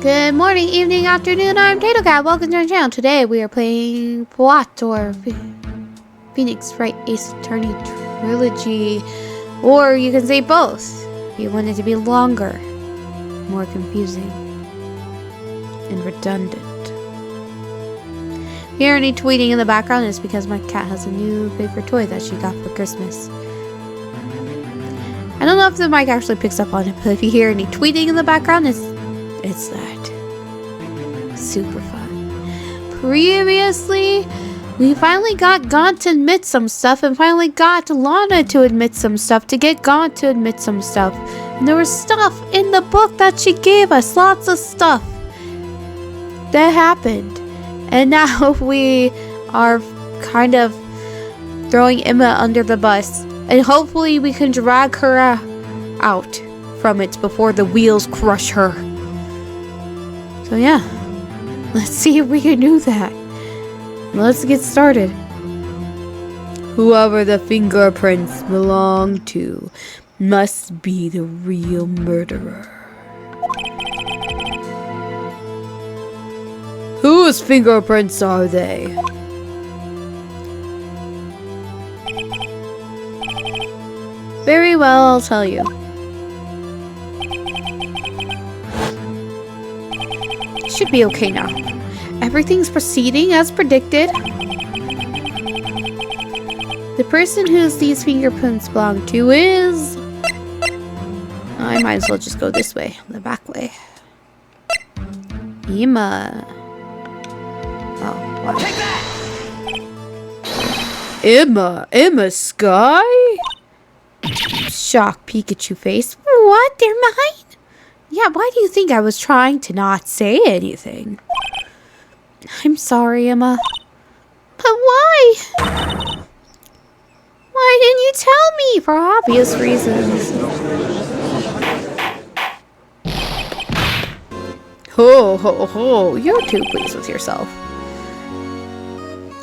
Good morning, evening, afternoon, I'm Tato Cat. Welcome to our channel. Today we are playing Plot or Phoenix Wright Ace Attorney Trilogy. Or you can say both. If you want it to be longer, more confusing, and redundant. Hear any tweeting in the background is because my cat has a new favorite toy that she got for Christmas. I don't know if the mic actually picks up on it, but if you hear any tweeting in the background, it's that. Super fun. Previously, we finally got Gant to admit some stuff, and finally got Lana to admit some stuff, to get Gant to admit some stuff. And there was stuff in the book that she gave us, lots of stuff that happened. And now we are kind of throwing Emma under the bus, and hopefully we can drag her out from it before the wheels crush her. So yeah, let's see if we can do that. Let's get started. Whoever the fingerprints belong to must be the real murderer. Whose fingerprints are they? Very well, I'll tell you. Should be okay now. Everything's proceeding as predicted. The person whose these fingerprints belong to is... I might as well just go this way, the back way. Emma. Oh, wow. Take that! Emma Sky? Shocked Pikachu face. What? They're mine? Yeah, why do you think I was trying to not say anything? I'm sorry, Emma. But why? Why didn't you tell me? For obvious reasons. Ho, ho, ho. You're too pleased with yourself.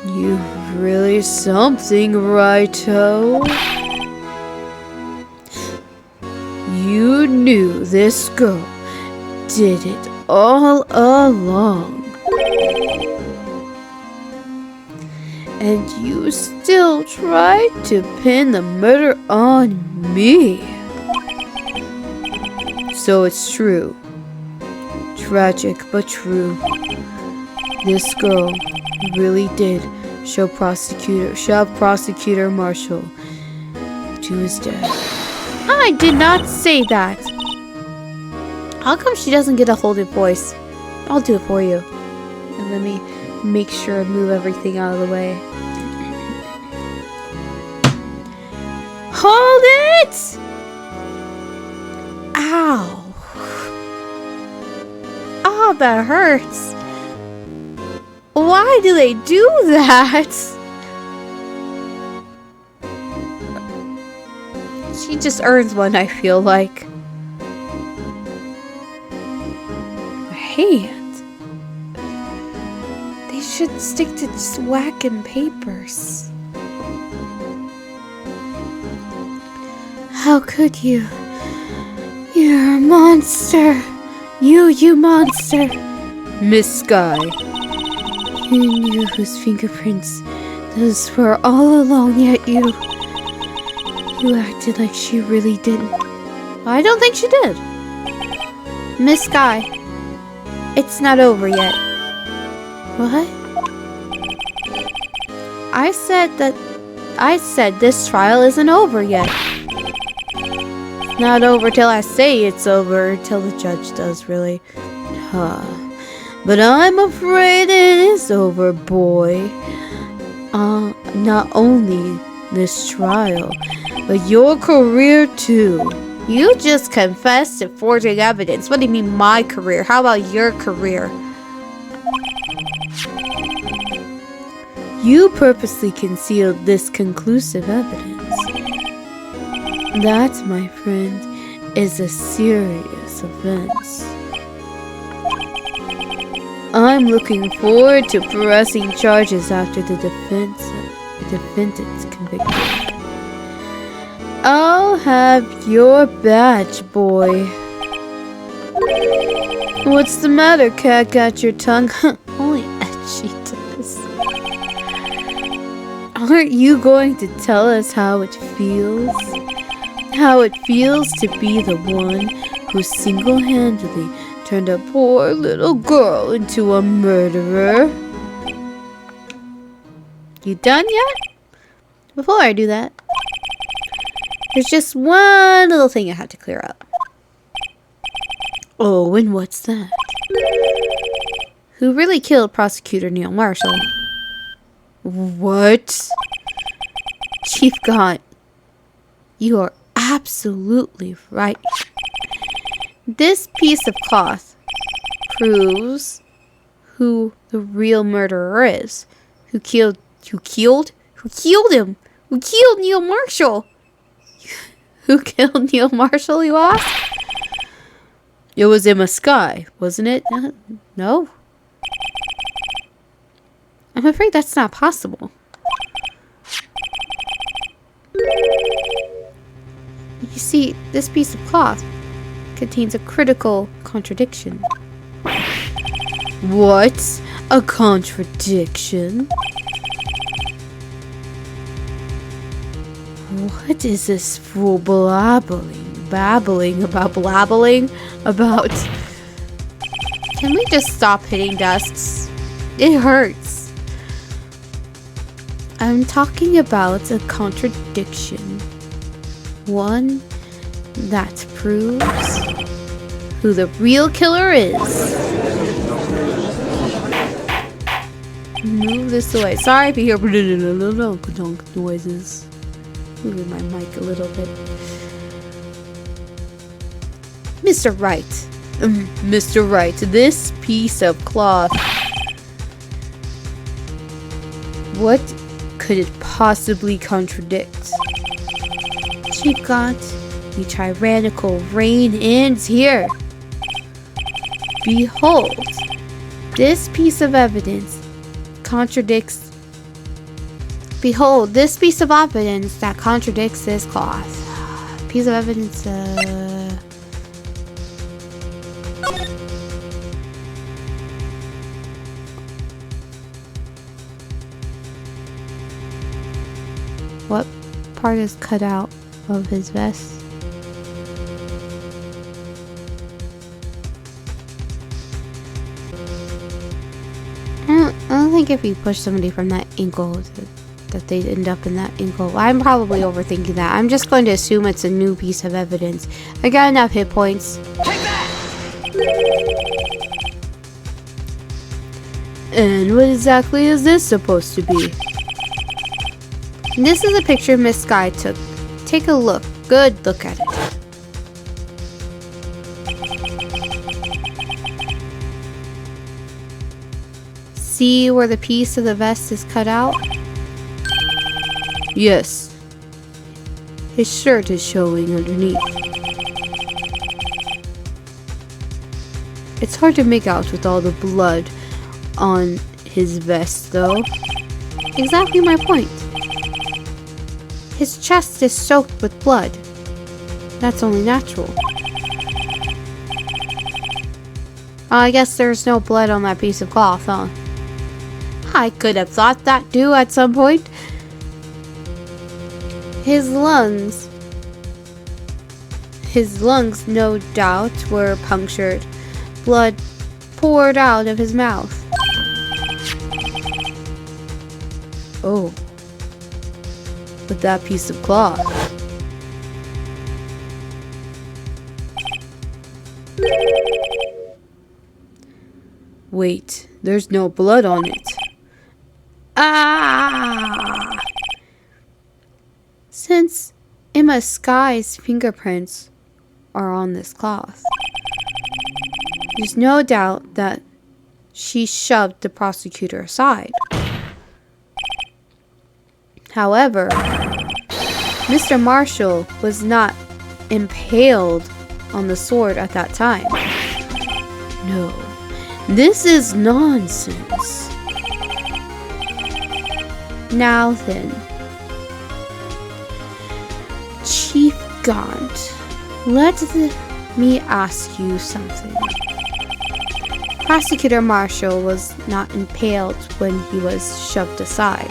You really something, righto. You knew this girl did it all along. And you still tried to pin the murder on me. So it's true. Tragic but true. This girl really did shove Prosecutor Marshall to his death. I did not say that. How come she doesn't get a hold of voice? I'll do it for you. And let me make sure and move everything out of the way. Hold it! Ow. Oh, that hurts. Why do they do that? She just earns one, I feel like. Hand. They should stick to just whacking papers. How could you? You're a monster. You monster. Miss Sky. You knew whose fingerprints those were all along, yet you acted like she really didn't. I don't think she did. Miss Sky, it's not over yet. What? I said this trial isn't over yet. It's not over till I say it's over, till the judge does, really. Huh. But I'm afraid it is over, boy. Not only this trial, but your career too. You just confessed to forging evidence. What do you mean my career? How about your career? You purposely concealed this conclusive evidence. That, my friend, is a serious offense. I'm looking forward to pressing charges after the defendant's conviction. I'll have your badge, boy. What's the matter, cat? Got your tongue? Only Edgy does. Aren't you going to tell us how it feels? How it feels to be the one who single-handedly turned a poor little girl into a murderer? You done yet? Before I do that, there's just one little thing I had to clear up. Oh, and what's that? Who really killed Prosecutor Neil Marshall? What? Chief Gant, you are absolutely right. This piece of cloth proves who the real murderer is. Who killed him? Who killed Neil Marshall? Who killed Neil Marshall, you ask? It was Emma Skye, wasn't it? No. I'm afraid that's not possible. You see, this piece of cloth contains a critical contradiction. What? A contradiction? What is this fool babbling about? Can we just stop hitting desks? It hurts. I'm talking about a contradiction. One that proves who the real killer is. Move this away. Sorry if you hear noises. Moving my mic a little bit. Mr. Wright. Mr. Wright, this piece of cloth. What could it possibly contradict? Chief Gant, the tyrannical reign ends here. Behold, this piece of evidence contradicts. Behold, this piece of evidence that contradicts this cloth. Piece of evidence, What part is cut out of his vest? I don't think if you push somebody from that ankle that they'd end up in that ankle. I'm probably overthinking that. I'm just going to assume it's a new piece of evidence. I got enough hit points. Take that! And what exactly is this supposed to be? This is a picture Miss Skye took. Take a look. Good look at it. See where the piece of the vest is cut out? Yes. His shirt is showing underneath. It's hard to make out with all the blood on his vest, though. Exactly my point. His chest is soaked with blood. That's only natural. I guess there's no blood on that piece of cloth, huh? I could have thought that too at some point. His lungs, no doubt, were punctured. Blood poured out of his mouth. Oh. But that piece of cloth. Wait, there's no blood on it. Ah! Since Emma Skye's fingerprints are on this cloth, there's no doubt that she shoved the prosecutor aside. However, Mr. Marshall was not impaled on the sword at that time. No, this is nonsense. Now then, Chief Gant, let me ask you something. Prosecutor Marshall was not impaled when he was shoved aside.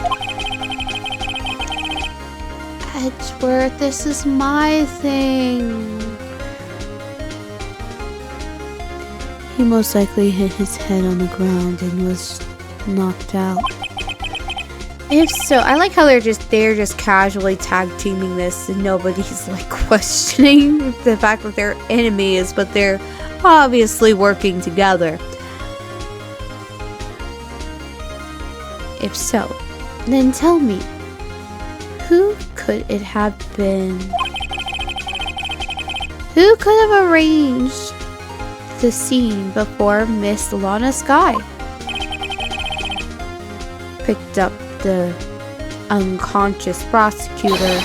Edgeworth, this is my thing. He most likely hit his head on the ground and was knocked out. If so, I like how they're just casually tag teaming this and nobody's like questioning the fact that they're enemies, but they're obviously working together. If so, then tell me, who could it have been? Who could have arranged the scene before Miss Lana Skye picked up the unconscious prosecutor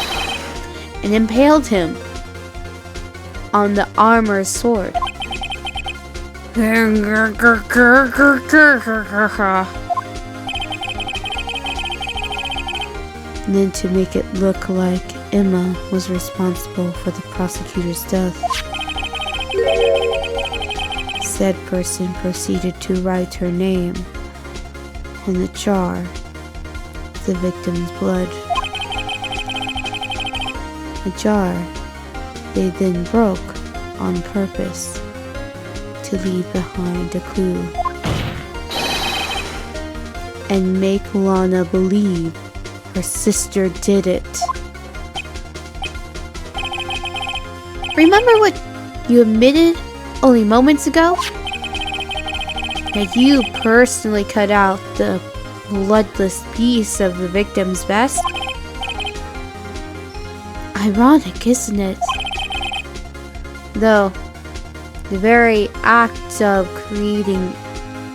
and impaled him on the armor's sword? And then to make it look like Emma was responsible for the prosecutor's death, said person proceeded to write her name on the jar of the victim's blood. A jar they then broke on purpose to leave behind a clue and make Lana believe her sister did it. Remember what you admitted only moments ago? That you personally cut out the bloodless piece of the victim's vest? Ironic, isn't it? Though, the very act of creating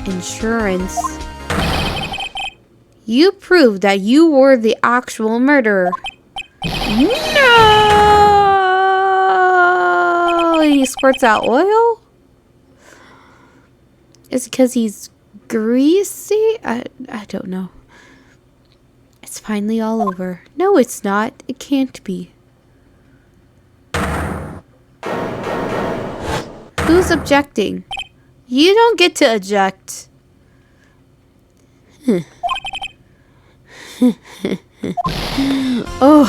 insurance, you proved that you were the actual murderer. No! He squirts out oil? Is it because he's greasy? I don't know. It's finally all over. No, it's not. It can't be. Who's objecting? You don't get to object. Oh,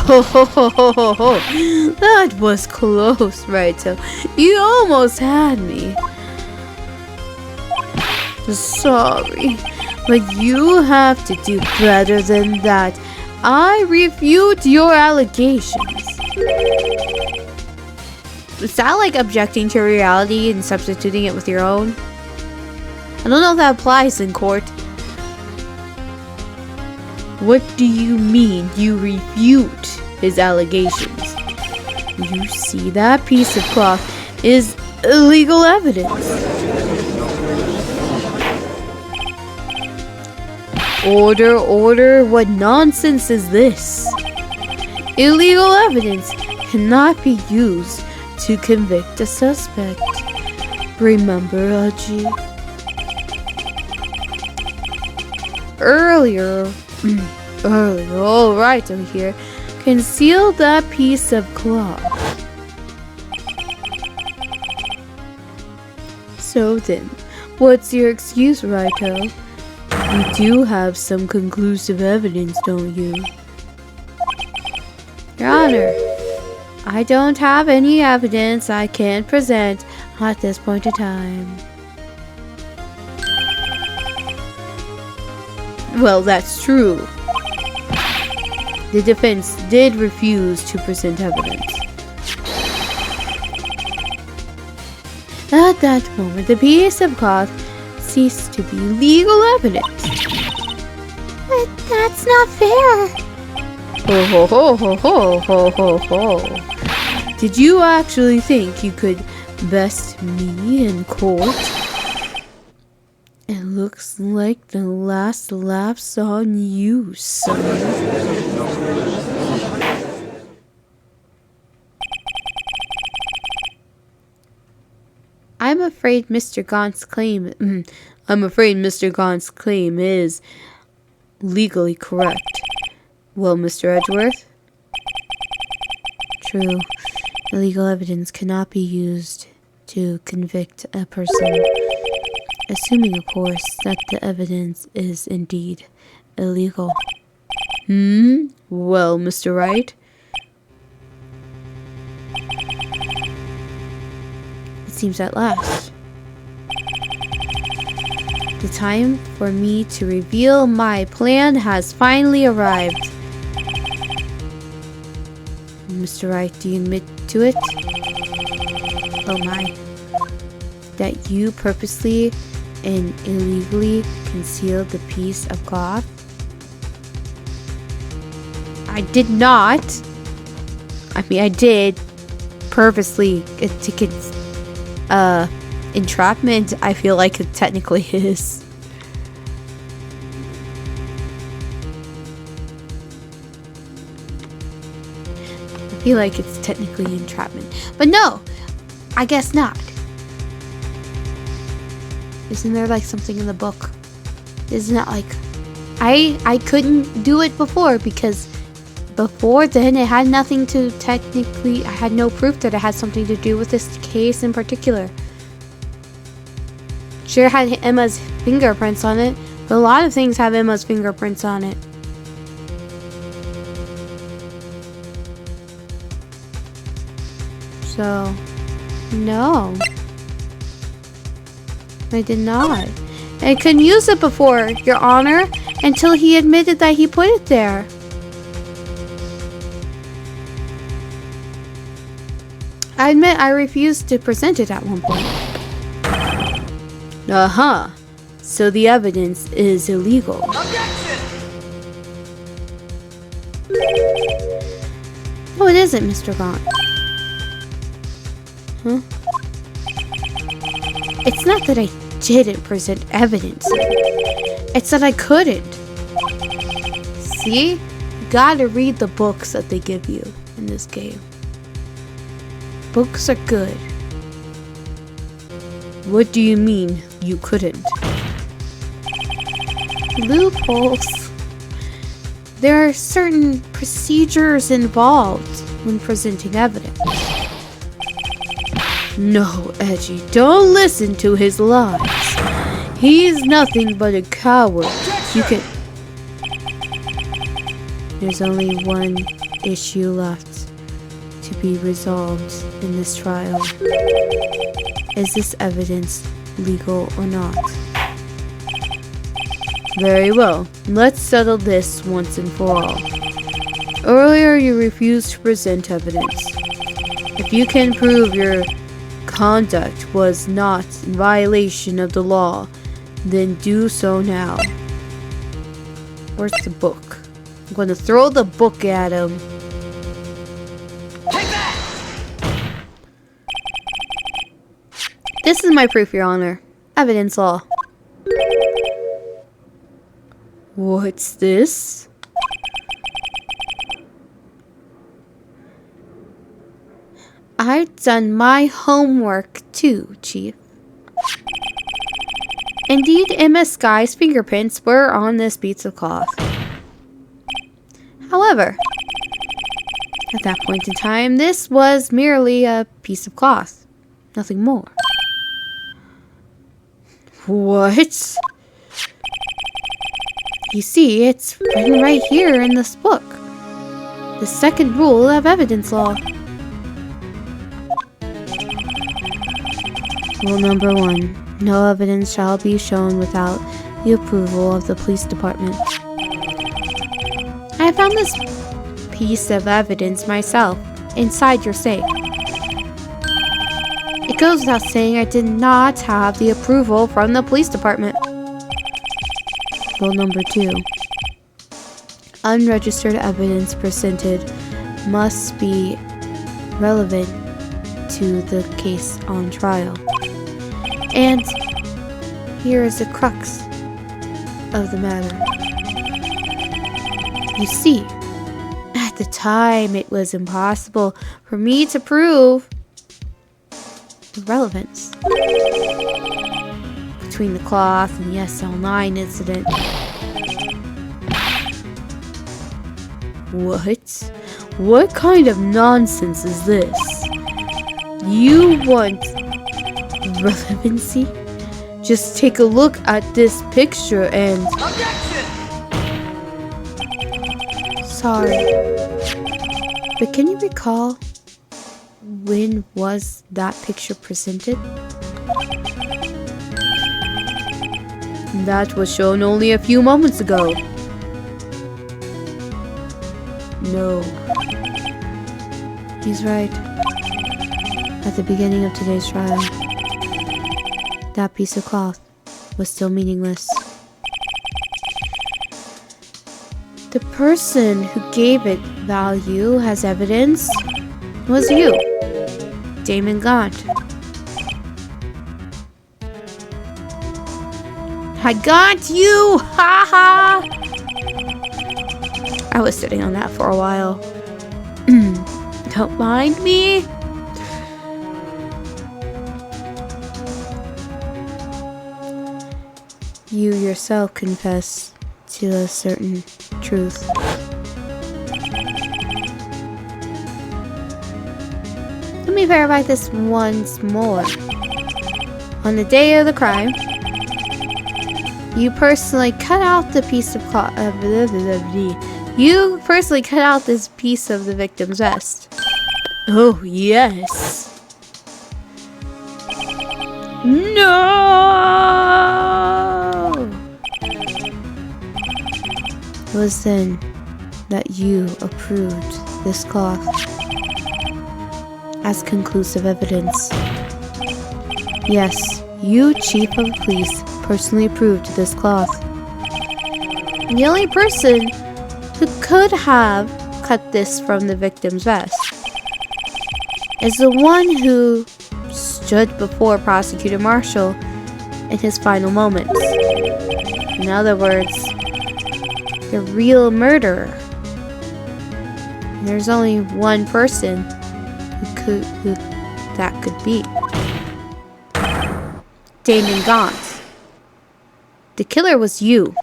that was close, right? So you almost had me. Sorry, but you have to do better than that. I refute your allegations. Is that like objecting to reality and substituting it with your own? I don't know if that applies in court. What do you mean you refute his allegations? You see, that piece of cloth is illegal evidence. Order, order, what nonsense is this? Illegal evidence cannot be used to convict a suspect. Remember, Aji? Earlier, alright over here, conceal that piece of cloth. So then, what's your excuse, Raito? You do have some conclusive evidence, don't you? Your Honor, I don't have any evidence I can present at this point in time. Well, that's true. The defense did refuse to present evidence. At that moment, the piece of cloth ceased to be legal evidence. But that's not fair. Ho ho ho ho ho ho ho ho. Did you actually think you could best me in court? It looks like the last laugh's on you, son. I'm afraid Mr. Gant's claim is legally correct. Well, Mr. Edgeworth? True. Illegal evidence cannot be used to convict a person. Assuming, of course, that the evidence is indeed illegal. Well, Mr. Wright. It seems at last. The time for me to reveal my plan has finally arrived. Mr. Wright, do you admit to it? Oh my. That you purposely and illegally concealed the piece of cloth? I did not. I mean, I did purposely entrapment. I feel like it technically is. I feel like it's technically entrapment, but no, I guess not. Isn't there like something in the book? Isn't that like I couldn't do it before because before then it had nothing to technically, I had no proof that it had something to do with this case in particular. Sure, it had Emma's fingerprints on it, but a lot of things have Emma's fingerprints on it. So, no. I did not. I couldn't use it before, Your Honor, until he admitted that he put it there. I admit I refused to present it at one point. So the evidence is illegal. No, it isn't, Mr. Gant. Huh? It's not that I didn't present evidence. It's that I couldn't. See? You gotta read the books that they give you in this game. Books are good. What do you mean you couldn't? Loopholes. There are certain procedures involved when presenting evidence. No, Edgy, don't listen to his lies. He's nothing but a coward. You can... There's only one issue left to be resolved in this trial. Is this evidence legal or not? Very well. Let's settle this once and for all. Earlier, you refused to present evidence. If you can prove your conduct was not in violation of the law, then do so now. Where's the book? I'm going to throw the book at him. Take that! This is my proof, Your Honor. Evidence law. What's this? I've done my homework too, Chief. Indeed, Emma Sky's fingerprints were on this piece of cloth. However, at that point in time, this was merely a piece of cloth. Nothing more. What? You see, it's written right here in this book. The second rule of evidence law. Rule number 1. No evidence shall be shown without the approval of the police department. I found this piece of evidence myself inside your safe. It goes without saying I did not have the approval from the police department. Rule number 2. Unregistered evidence presented must be relevant to the case on trial. And here is the crux of the matter. You see, at the time it was impossible for me to prove the relevance between the cloth and the SL9 incident. What? What kind of nonsense is this? You want relevancy just take a look at this picture and... Objection! Sorry. But can you recall when was that picture presented? That was shown only a few moments ago. No. He's right. At the beginning of today's trial, that piece of cloth was still meaningless. The person who gave it value as evidence was you, Damon Gant. I got you! Ha ha! I was sitting on that for a while. Don't mind me. You yourself confess to a certain truth. Let me verify this once more. On the day of the crime, you personally cut out the piece of cloth. You personally cut out this piece of the victim's vest. Oh, yes. No! It was then that you approved this cloth as conclusive evidence. Yes, you, Chief of Police, personally approved this cloth. The only person who could have cut this from the victim's vest is the one who stood before Prosecutor Marshall in his final moments. In other words, the real murderer. And there's only one person who that could be. Damon Gant. The killer was you.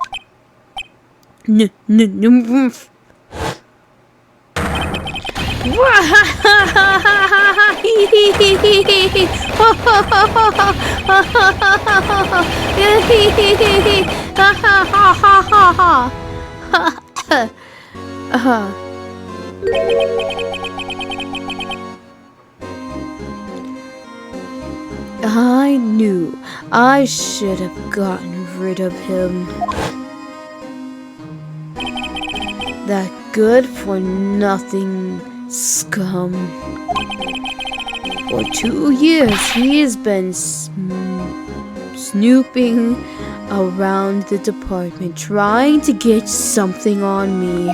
I knew I should have gotten rid of him. That good-for-nothing scum. For 2 years, he has been snooping around the department, trying to get something on me.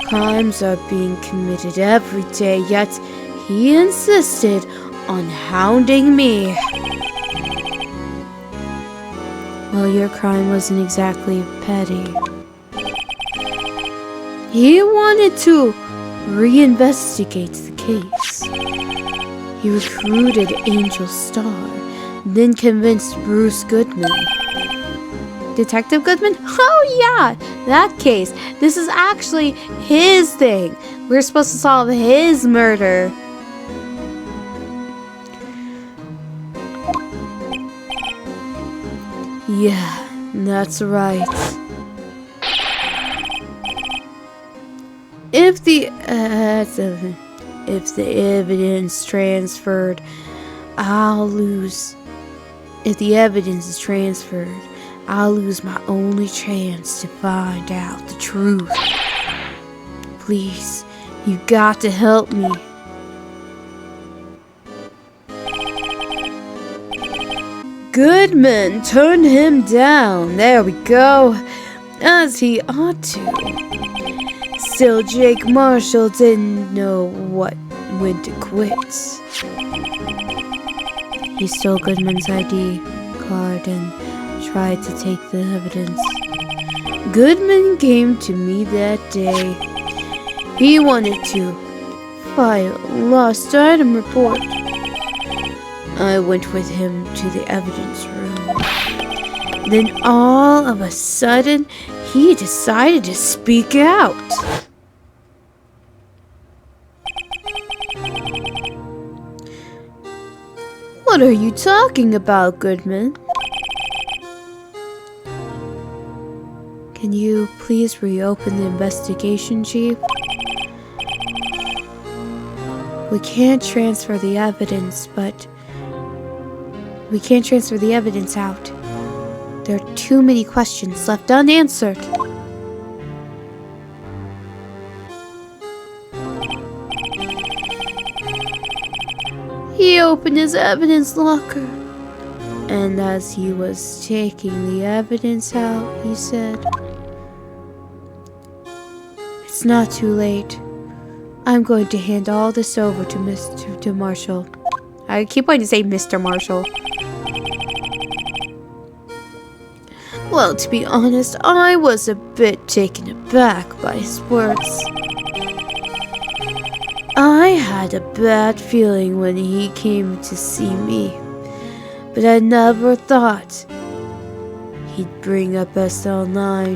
Crimes are being committed every day, yet he insisted on hounding me. Well, your crime wasn't exactly petty. He wanted to reinvestigate the case. He recruited Angel Starr, then convinced Bruce Goodman. Detective Goodman? Oh yeah, that case. This is actually his thing. We're supposed to solve his murder. Yeah, that's right. If the evidence transferred, I'll lose. If the evidence is transferred, I'll lose my only chance to find out the truth. Please, you got to help me. Goodman, turn him down. There we go. As he ought to. Still, Jake Marshall didn't know when to quit. He stole Goodman's ID card and tried to take the evidence. Goodman came to me that day. He wanted to file a lost item report. I went with him to the evidence room. Then all of a sudden, he decided to speak out. What are you talking about, Goodman? Can you please reopen the investigation, Chief? We can't transfer the evidence, but we can't transfer the evidence out. There are too many questions left unanswered. He opened his evidence locker, and as he was taking the evidence out, he said, "It's not too late. I'm going to hand all this over to Mr. Marshall." I keep wanting to say Mr. Marshall. Well, to be honest, I was a bit taken aback by his words. I had a bad feeling when he came to see me, but I never thought he'd bring up SL9.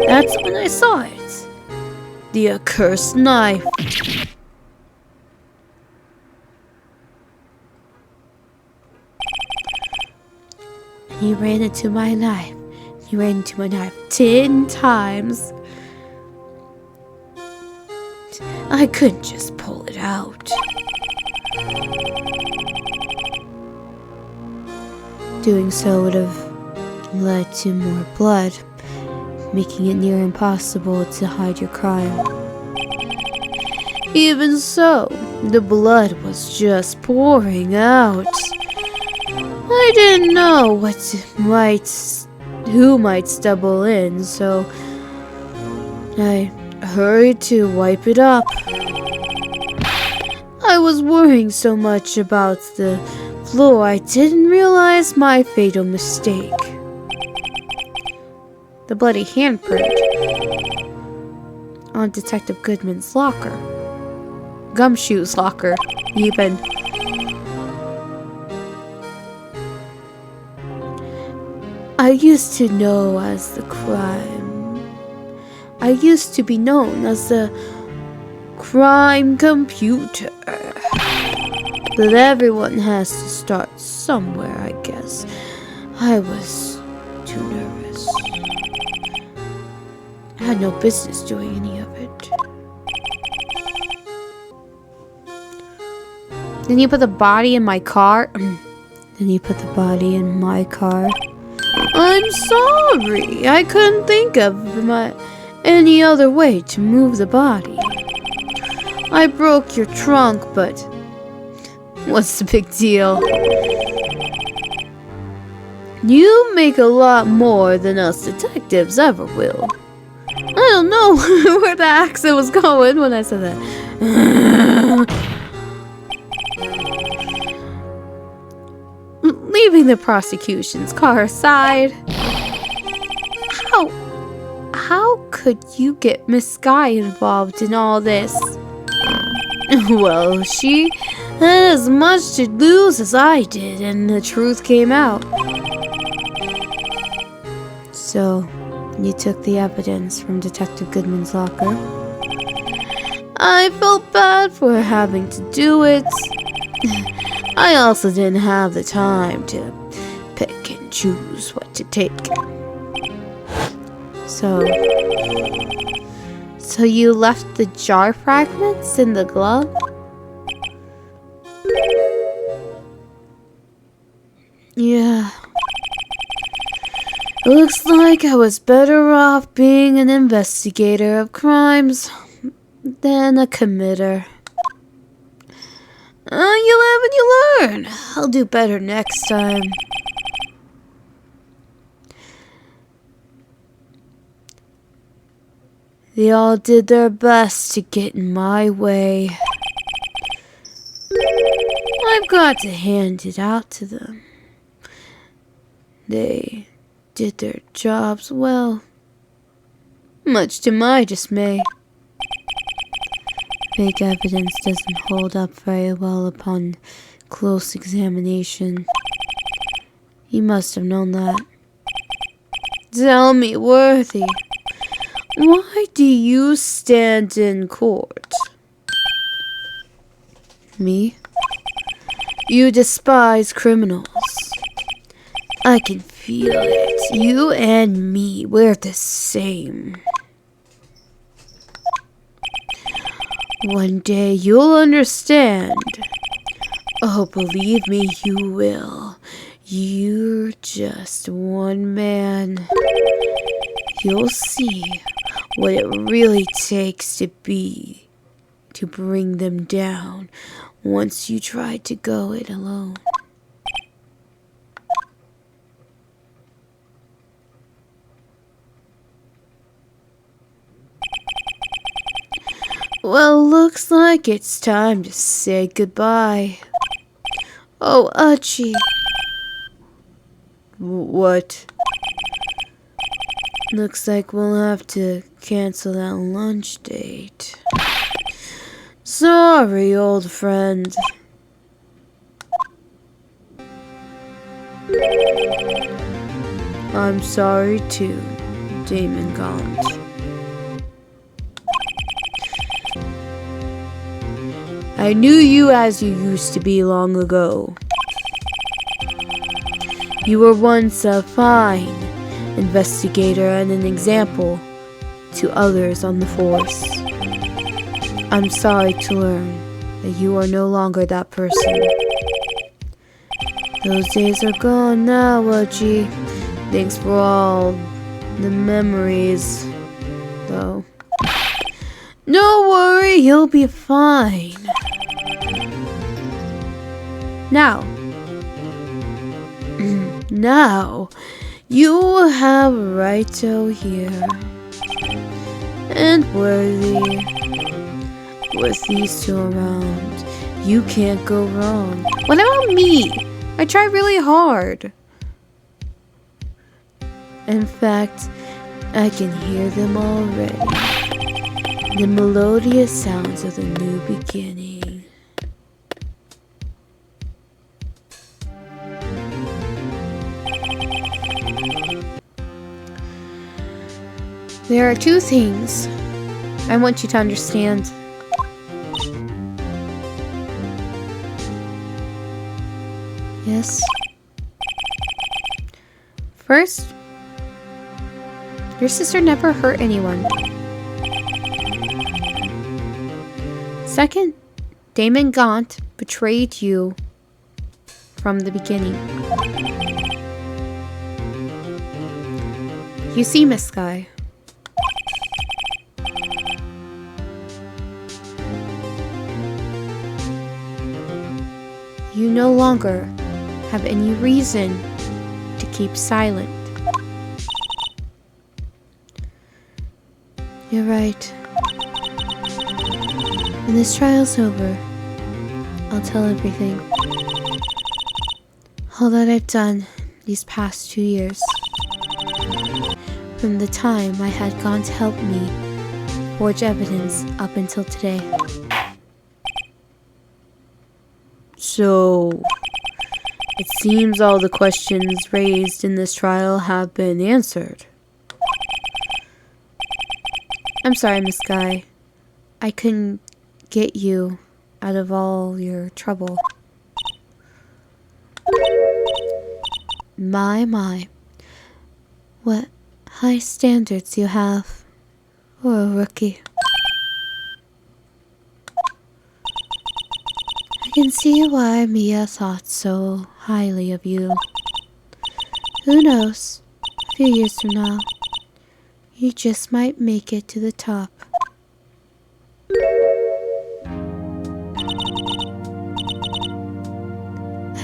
That's when I saw it. The accursed knife. He ran into my knife. He ran into my knife 10 times. I couldn't just pull it out. Doing so would have led to more blood, making it near impossible to hide your crime. Even so, the blood was just pouring out. I didn't know who might stumble in, so I hurried to wipe it up. I was worrying so much about the floor, I didn't realize my fatal mistake. The bloody handprint on Detective Goodman's locker. Gumshoe's locker, even. I used to know as the crime. I used to be known as the crime computer. But everyone has to start somewhere, I guess. I was too nervous. I had no business doing any of it. Then you put the body in my car? Then you put the body in my car? I'm sorry. I couldn't think of any other way to move the body. I broke your trunk, but what's the big deal? You make a lot more than us detectives ever will. I don't know where the accent was going when I said that. Leaving the prosecution's car aside, how could you get Miss Guy involved in all this? Well, she had as much to lose as I did, and the truth came out. So, you took the evidence from Detective Goodman's locker. I felt bad for having to do it. I also didn't have the time to pick and choose what to take. So you left the jar fragments in the glove? Yeah. Looks like I was better off being an investigator of crimes than a committer. You live and you learn. I'll do better next time. They all did their best to get in my way. I've got to hand it out to them. They did their jobs well, much to my dismay. Fake evidence doesn't hold up very well upon close examination. You must have known that. Tell me, Worthy, why do you stand in court? Me? You despise criminals. I can feel it. You and me, we're the same. One day you'll understand. Oh, believe me, you will. You're just one man. You'll see what it really takes to bring them down once you try to go it alone. Well, looks like it's time to say goodbye. Oh, Archie. What? Looks like we'll have to cancel that lunch date. Sorry, old friend. I'm sorry too, Damon Gant. I knew you as you used to be long ago. You were once a fine investigator and an example to others on the force. I'm sorry to learn that you are no longer that person. Those days are gone now, Archie. Thanks for all the memories, though. Don't worry, you'll be fine. Now, you have Righto here. And Worthy. With these two around, you can't go wrong. What about me? I try really hard. In fact, I can hear them already. The melodious sounds of the new beginning. There are two things I want you to understand. Yes. First, your sister never hurt anyone. Second, Damon Gant betrayed you from the beginning. You see, Miss Sky, you no longer have any reason to keep silent. You're right. When this trial's over, I'll tell everything. All that I've done these past 2 years. From the time I had gone to help me forge evidence up until today. So, it seems all the questions raised in this trial have been answered. I'm sorry, Miss Guy. I couldn't get you out of all your trouble. My. What high standards you have for a rookie. I can see why Mia thought so highly of you. Who knows, a few years from now, you just might make it to the top.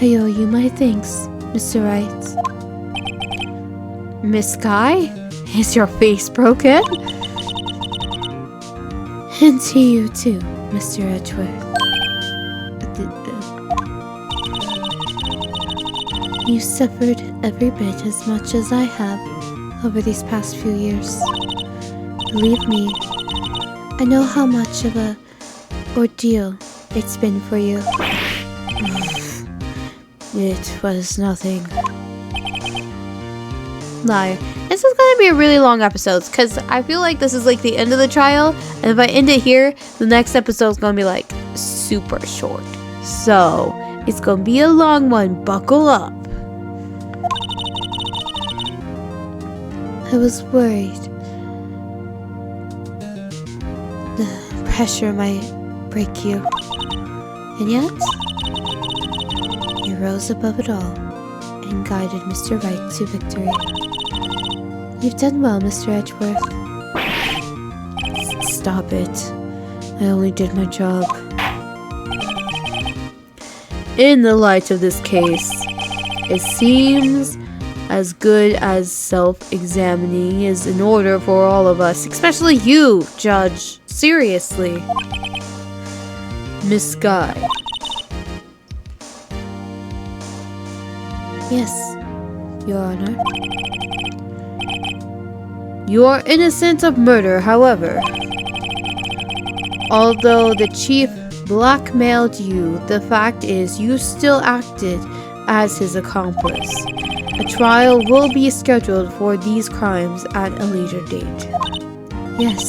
I owe you my thanks, Mr. Wright. Miss Sky? Is your face broken? And to you too, Mr. Edgeworth. You suffered every bit as much as I have over these past few years. Believe me, I know how much of a ordeal it's been for you. It was nothing. Liar. This is gonna be a really long episode because I feel like this is like the end of the trial, and if I end it here, the next episode is gonna be like super short. So It's gonna be a long one. Buckle up. I was worried. The pressure might break you. And yet, you rose above it all and guided Mr. Wright to victory. You've done well, Mr. Edgeworth. Stop it. I only did my job. In the light of this case, it seems as good as self-examining is in order for all of us, especially you, Judge. Seriously. Miss Guy. Yes, Your Honor. You are innocent of murder, however. Although the chief blackmailed you, the fact is you still acted as his accomplice. A trial will be scheduled for these crimes at a later date. Yes,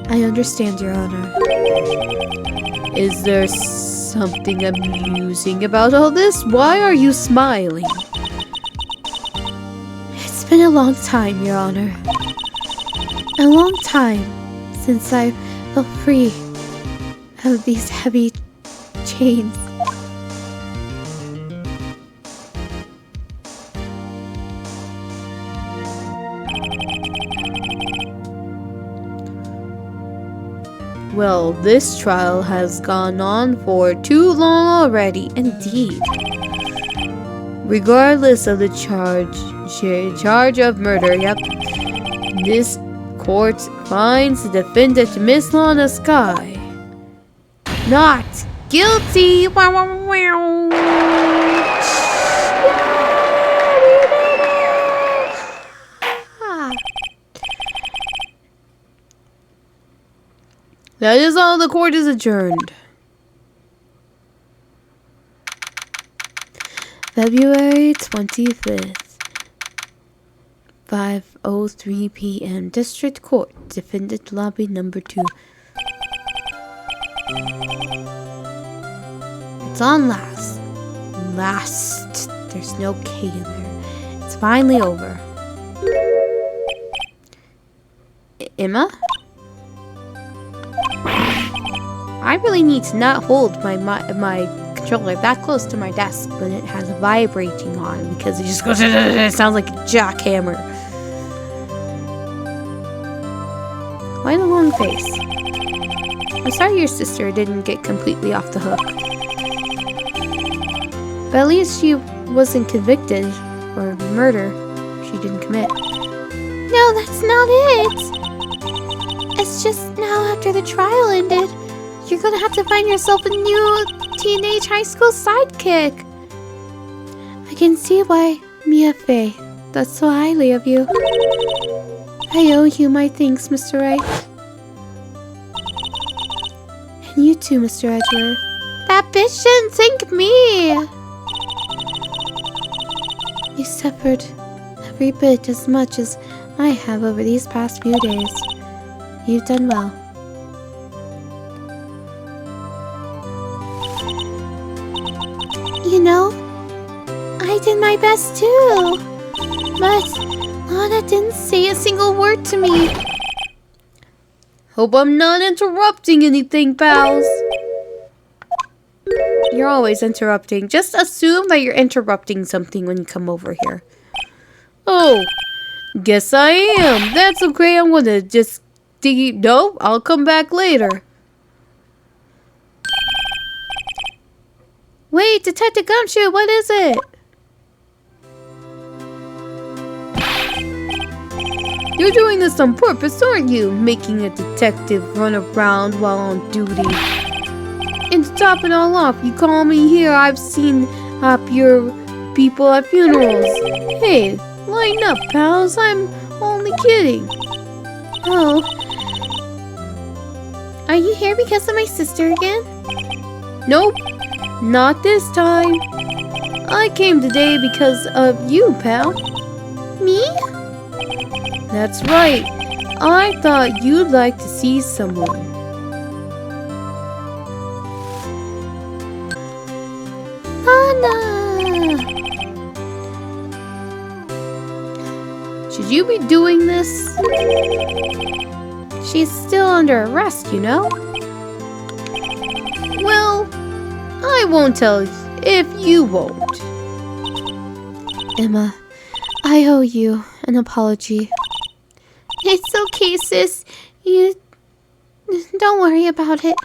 I understand, Your Honor. Is there something amusing about all this? Why are you smiling? It's been a long time, Your Honor. A long time since I felt free of these heavy chains. Well, this trial has gone on for too long already, indeed. Regardless of the charge of murder, yep, this court finds the defendant Miss Lana Sky not guilty. Wow, wow, wow. That is all. The court is adjourned. February 25th, 5:03 p.m. District Court, Defendant Lobby Number 2. It's on last. Last. There's no K in there. It's finally over. Emma? I really need to not hold my controller that close to my desk when it has vibrating on, because it just goes, it sounds like a jackhammer. Why the long face? I'm sorry your sister didn't get completely off the hook. But at least she wasn't convicted for murder she didn't commit. No, that's not it. It's just now after the trial ended, you're gonna have to find yourself a new teenage high school sidekick. I can see why, Mia Fey, thought so highly of you. I owe you my thanks, Mr. Wright. And you too, Mr. Edgeworth. That bitch shouldn't thank me. You suffered every bit as much as I have over these past few days. You've done well. You know, I did my best too, but Lana didn't say a single word to me. Hope I'm not interrupting anything, pals. You're always interrupting. Just assume that you're interrupting something when you come over here. Oh, guess I am. That's okay. I'm gonna just no, I'll come back later. Wait, Detective Gumshoe, what is it? You're doing this on purpose, aren't you? Making a detective run around while on duty. And to top it all off, you call me here. I've seen up your people at funerals. Hey, lighten up, pals. I'm only kidding. Oh. Are you here because of my sister again? Nope. Not this time. I came today because of you, pal. Me? That's right. I thought you'd like to see someone. you be doing this? She's still under arrest, you know? Well, I won't tell if you won't. Emma, I owe you an apology. It's okay, sis. You... don't worry about it.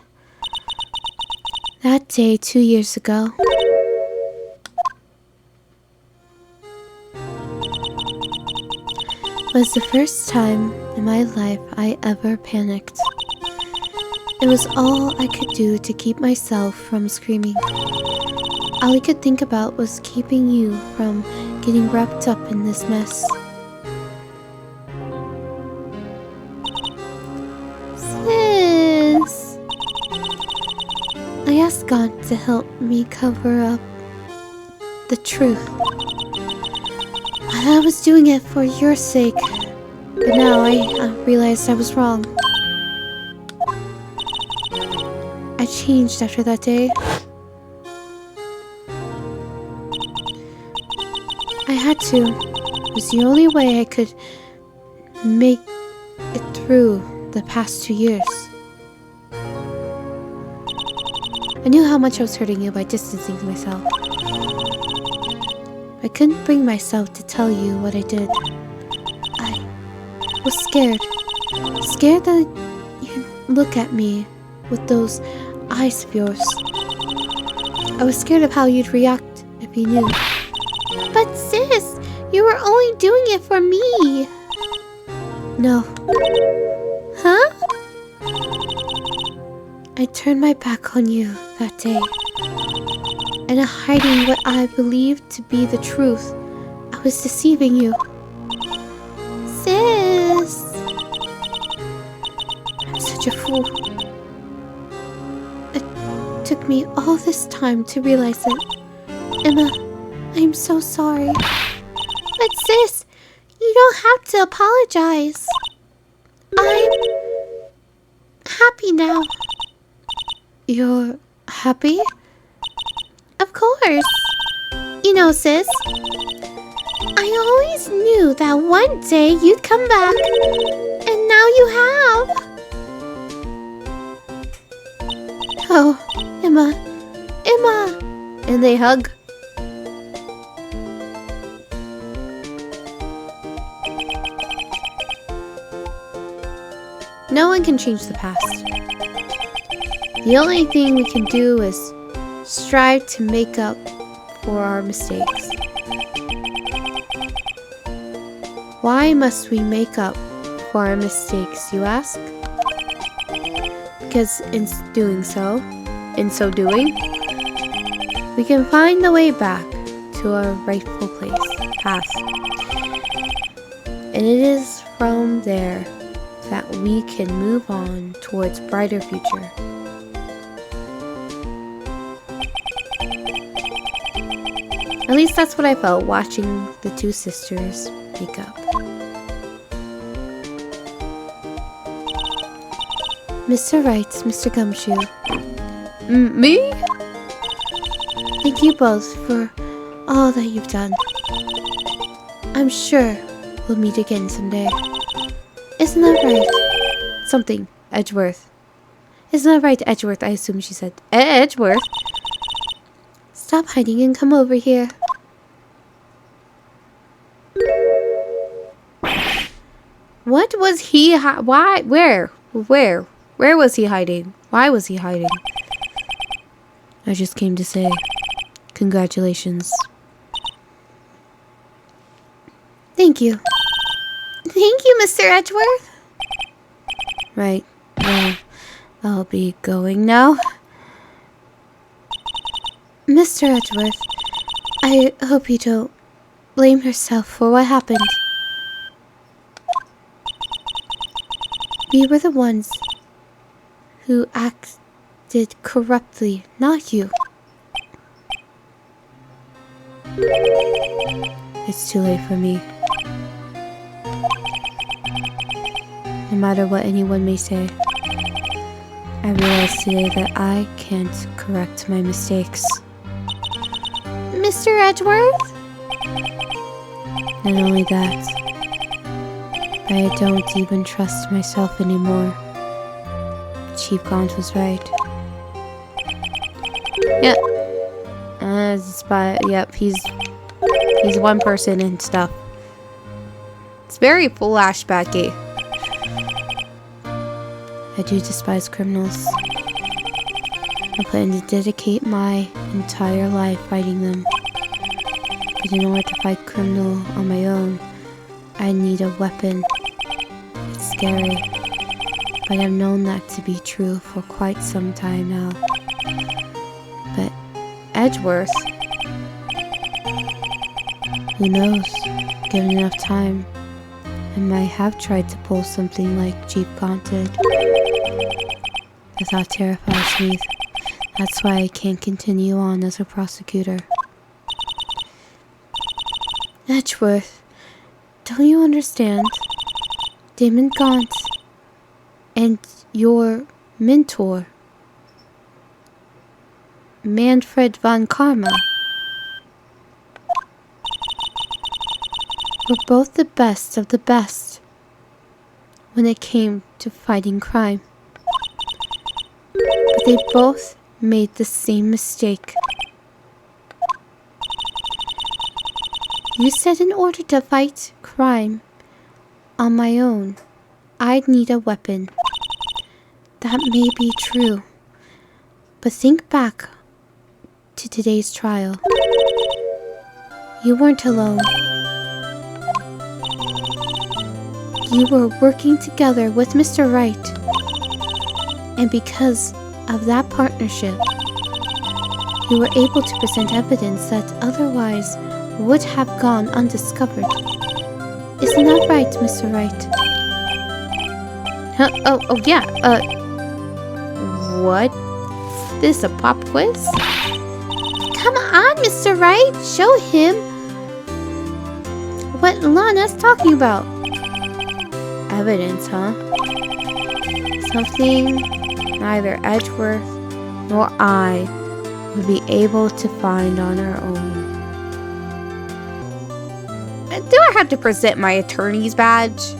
That day 2 years ago... was the first time in my life I ever panicked. It was all I could do to keep myself from screaming. All I could think about was keeping you from getting wrapped up in this mess. Sis! I asked Gant to help me cover up the truth. I was doing it for your sake, but now I realized I was wrong. I changed after that day. I had to. It was the only way I could make it through the past 2 years. I knew how much I was hurting you by distancing myself. I couldn't bring myself to tell you what I did. I was scared. Scared that you'd look at me with those eyes of yours. I was scared of how you'd react if you knew. But sis, you were only doing it for me. No. Huh? I turned my back on you that day. And hiding what I believed to be the truth, I was deceiving you. Sis! I'm such a fool. It took me all this time to realize it. Emma, I'm so sorry. But sis, you don't have to apologize. I'm happy now. You're happy? Of course. You know, sis, I always knew that one day you'd come back, and now you have. Oh, Emma, Emma. And they hug. No one can change the past. The only thing we can do is strive to make up for our mistakes. Why must we make up for our mistakes, you ask? Because in so doing, we can find the way back to our rightful path. And it is from there that we can move on towards a brighter future. At least that's what I felt watching the two sisters make up. Mr. Wright, Mr. Gumshoe. Me? Thank you both for all that you've done. I'm sure we'll meet again someday. Isn't that right? Something, Edgeworth. Isn't that right, Edgeworth? I assume she said. Edgeworth? Stop hiding and come over here. What was he why? Where was he hiding? Why was he hiding? I just came to say congratulations. Thank you. Thank you, Mr. Edgeworth. Right. Well, I'll be going now. Mr. Edgeworth, I hope you don't blame yourself for what happened. We were the ones who acted corruptly, not you. It's too late for me. No matter what anyone may say, I realize today that I can't correct my mistakes. Mr. Edgeworth? Not only that, But I don't even trust myself anymore. Chief Gant was right. Yep. Yep, he's one person and stuff. It's very flashbacky. I do despise criminals. I plan to dedicate my entire life fighting them. But in order to fight criminal on my own, I need a weapon. It's scary, but I've known that to be true for quite some time now. But Edgeworth? Who knows? Given enough time, I might have tried to pull something like Chief Gant did. The thought terrifies me. That's why I can't continue on as a prosecutor. Edgeworth, don't you understand? Damon Gant and your mentor, Manfred von Karma, were both the best of the best when it came to fighting crime. But they both made the same mistake. You said in order to fight crime on my own, I'd need a weapon. That may be true, but think back to today's trial. You weren't alone. You were working together with Mr. Wright, and because of that partnership, you were able to present evidence that otherwise would have gone undiscovered. Isn't that right, Mr. Wright? Huh? Oh yeah, what? Is this a pop quiz? Come on, Mr. Wright, show him what Lana's talking about. Evidence, huh? Something neither Edgeworth nor I would be able to find on our own. Do I have to present my attorney's badge?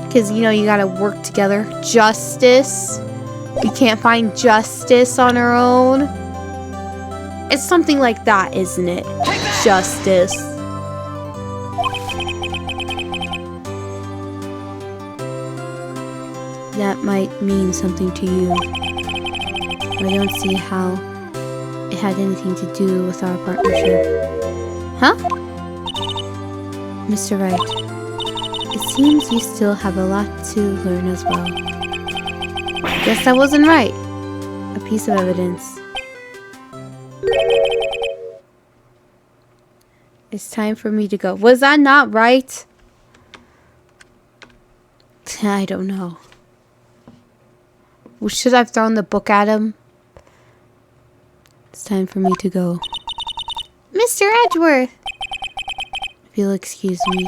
Because, you know, you gotta work together. Justice. We can't find justice on our own. It's something like that, isn't it? Justice. That might mean something to you. I don't see how it had anything to do with our partnership. Huh? Mr. Wright, it seems you still have a lot to learn as well. Guess I wasn't right. A piece of evidence. It's time for me to go. Was that not right? I don't know. Should I have thrown the book at him? It's time for me to go. Mr. Edgeworth! If you'll excuse me,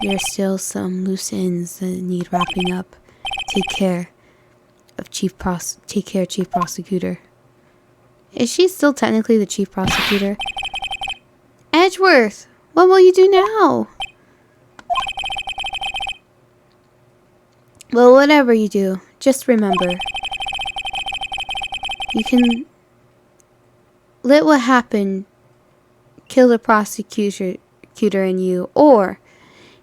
there are still some loose ends that need wrapping up. Take care, Chief Prosecutor. Is she still technically the Chief Prosecutor? Edgeworth! What will you do now? Well, whatever you do, just remember, you can let what happened kill the prosecutor in you, or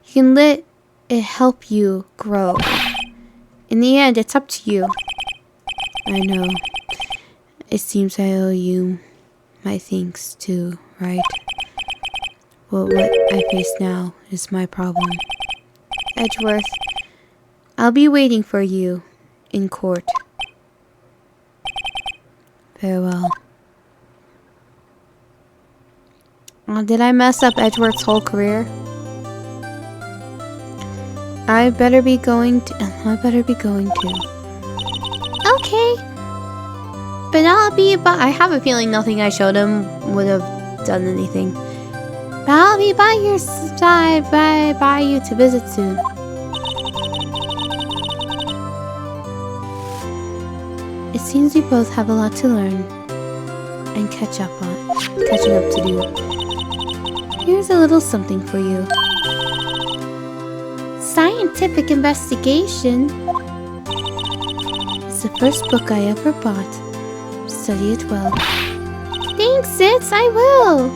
you can let it help you grow. In the end, it's up to you. I know. It seems I owe you my thanks too, right? Well, what I face now is my problem. Edgeworth, I'll be waiting for you in court. Farewell. Did I mess up Edgeworth's whole career? I better be going to. Okay. But I have a feeling nothing I showed him would have done anything. But I'll be by your side, by you to visit soon. It seems we both have a lot to learn and catch up on. catching up to do. Here's a little something for you. Scientific investigation. It's the first book I ever bought. Study it well. Thanks, Sis, I will.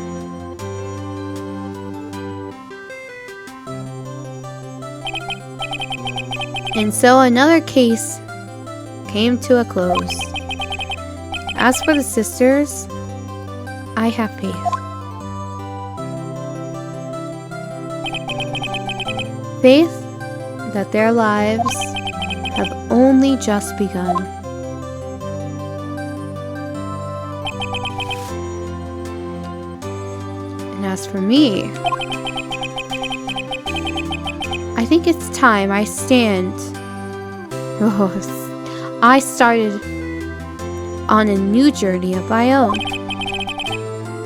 And so another case came to a close. As for the sisters, I have faith. Faith that their lives have only just begun. And as for me, I think it's time I stand. I started on a new journey of my own.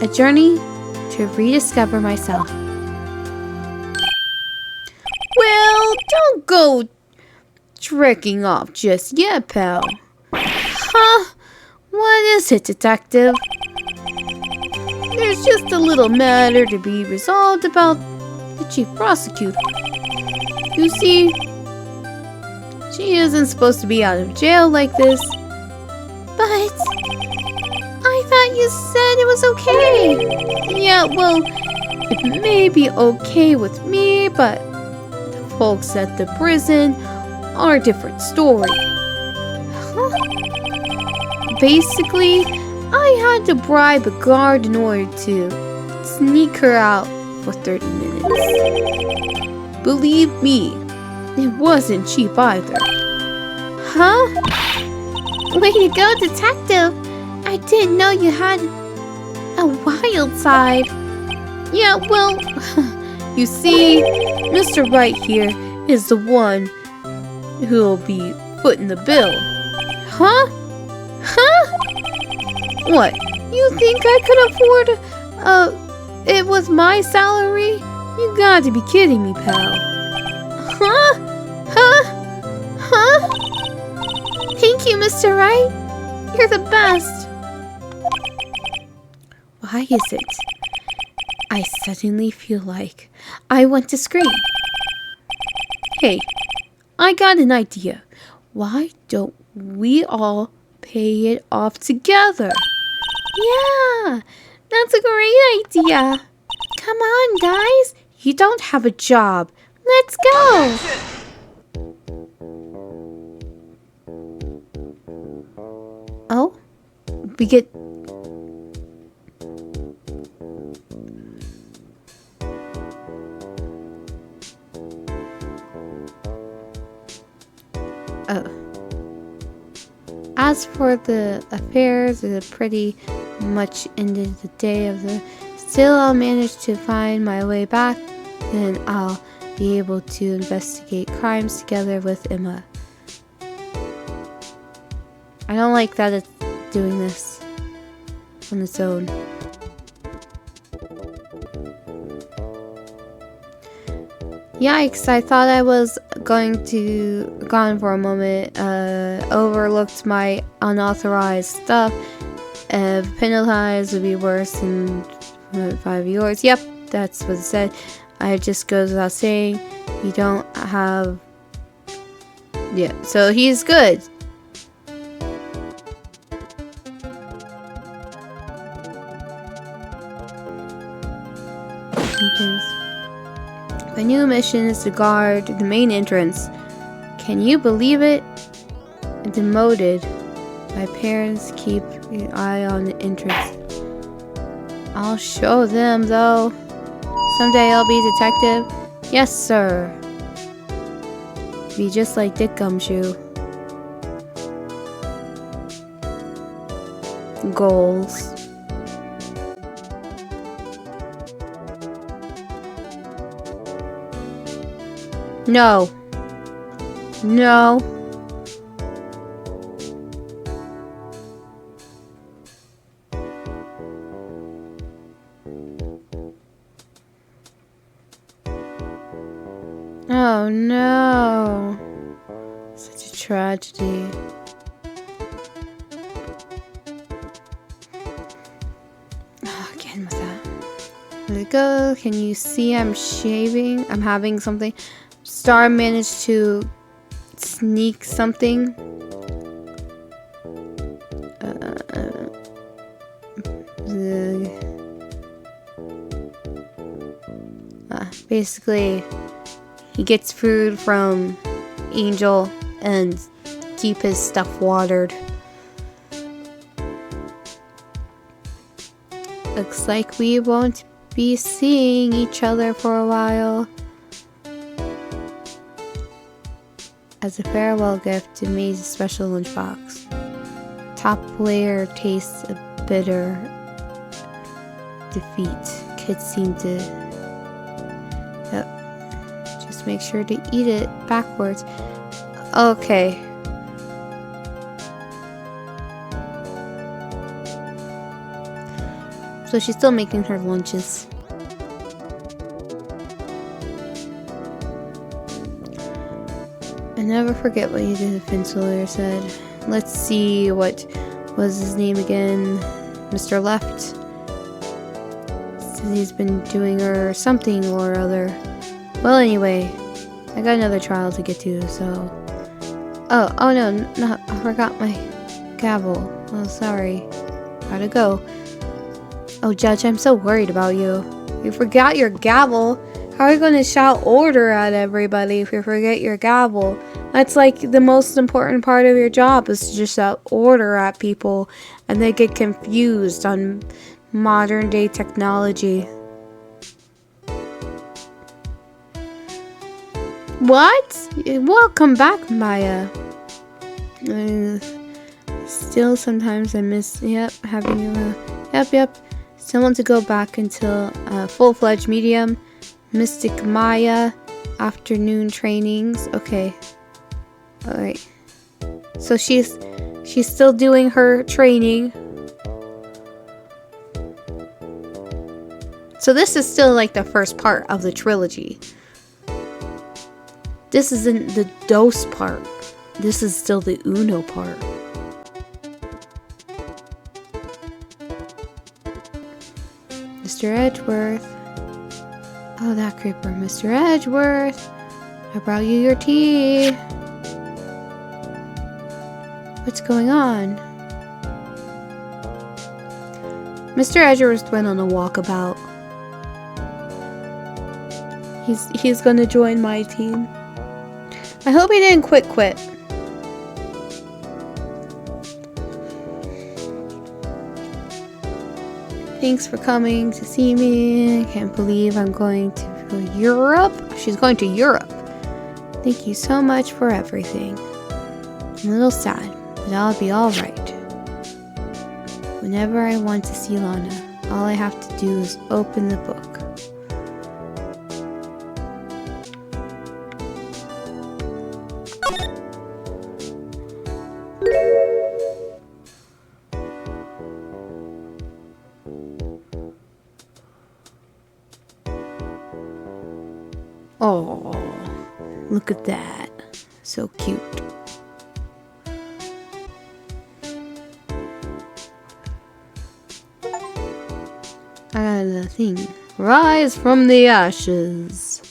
A journey to rediscover myself. Well, don't go trekking off just yet, pal. Huh? What is it, detective? There's just a little matter to be resolved about the chief prosecutor. You see, she isn't supposed to be out of jail like this. But I thought you said it was okay. Yeah, well, it may be okay with me, but the folks at the prison are a different story. Huh? Basically, I had to bribe a guard in order to sneak her out for 30 minutes. Believe me, it wasn't cheap either. Huh? Way to go, detective! I didn't know you had a wild side. Yeah, well, you see, Mr. Wright here is the one who'll be footing the bill. Huh? Huh? What? You think I could afford it with my salary? You gotta be kidding me, pal. Huh? Huh? Huh? Thank you, Mr. Wright. You're the best. Why is it I suddenly feel like I want to scream? Hey, I got an idea. Why don't we all pay it off together? Yeah, that's a great idea. Come on, guys. You don't have a job. Let's go. Oh, we get... As for the affairs, it pretty much ended the day of the... Still, I'll manage to find my way back, and I'll be able to investigate crimes together with Emma. I don't like that it's doing this on its own. Yikes, I thought I was going to gone for a moment, overlooked my unauthorized stuff. Penalized would be worse than 5 years. Yep, that's what it said. It just goes without saying, you don't have... Yeah, so he's good. My new mission is to guard the main entrance. Can you believe it? Demoted. My parents keep an eye on the entrance. I'll show them, though. Someday I'll be detective. Yes, sir. Be just like Dick Gumshoe. Goals. No. No. Oh no. Such a tragedy. in with that. There we go. Can you see I'm shaving? I'm having something. Star managed to sneak something. Basically, he gets food from Angel and keep his stuff watered. Looks like we won't be seeing each other for a while. As a farewell gift to May's special lunchbox. Top layer tastes a bitter defeat. Kids seem to... Yep. Just make sure to eat it backwards. Okay. So she's still making her lunches. I never forget what you did, Finsolayer said. Let's see, what was his name again? Mr. Left. Says he's been doing her something or other. Well, anyway, I got another trial to get to, so... Oh no, I forgot my gavel. Oh, sorry. Gotta go. Oh, Judge, I'm so worried about you. You forgot your gavel. How are you going to shout order at everybody if you forget your gavel? That's like the most important part of your job, is to just shout order at people, and they get confused on modern day technology. What? Welcome back, Maya. Still sometimes I miss, having a, yep. Still want to go back until full-fledged medium, Mystic Maya, afternoon trainings. Okay. Alright. So she's still doing her training. So this is still like the first part of the trilogy. This isn't the dose part. This is still the Uno part. Mr. Edgeworth. Oh, that creeper. Mr. Edgeworth. I brought you your tea. What's going on? Mr. Edgeworth went on a walkabout. He's gonna join my team. I hope he didn't quit. Thanks for coming to see me. I can't believe I'm going to Europe. She's going to Europe. Thank you so much for everything. I'm a little sad, but I'll be alright. Whenever I want to see Lana, all I have to do is open the book. Oh, look at that. So cute. I got a thing. Rise from the ashes.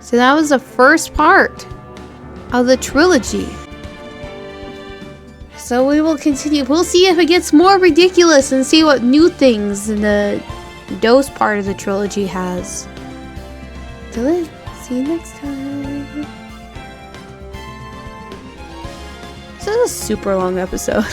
So that was the first part of the trilogy. So we will continue. We'll see if it gets more ridiculous and see what new things in the dose part of the trilogy has. Till then, see you next time. This is a super long episode.